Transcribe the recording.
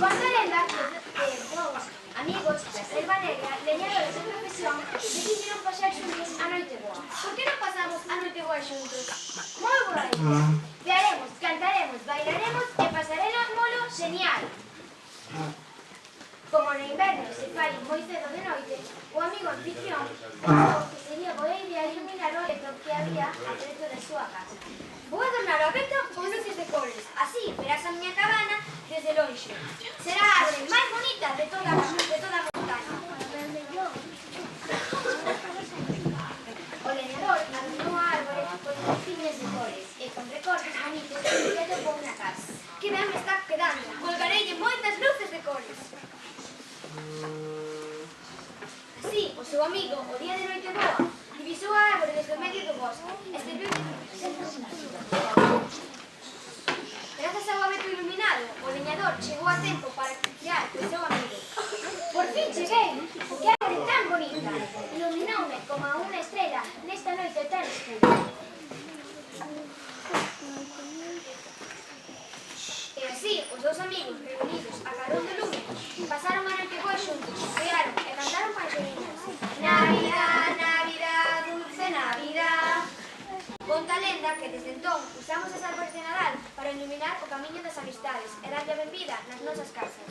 Conta a lenda que dous amigos da Selva Negra, leñadores de profesión, decidiron pasar xuntos a noite boa. Por que non pasamos a noite boa xuntos? Moi boa idea. Vearemos, cantaremos, bailaremos e pasaremos genial. Como no inverno se fai moi cedo de noite, o amigo anfitrión pensou que sería boa idea iluminar o leto que había a preto da súa casa. Vou adornar a veta con luces de cores, así verás a miña cabana desde lonxe. Será a árvore máis bonita de toda a montaña. O leñador adornou a árbore con fines de cores e con recortes bonitos que atopou na casa. Que ben me está quedando, colgareille moitas luces de cores. Así, o seu amigo, o día de noite boa, divisou a árbore desde o medio do bosque e serviu de Grazas ao abeto iluminado, o leñador chegou a tempo para criar o seu amigo. Por fin cheguei! Que árbore tan bonita! Iluminoume como a unha estrela nesta noite tan escura. E así, os dous amigos reunidos a carón do lume pasaron a noite boa xuntos, crearon e cantaron canxoriñas. Navidad, Navidad, dulce Navidad. Conta a lenda que desde entón usamos as árbores de Nadal para iluminar o camiño das amistades e darlle a benvida nas nosas casas.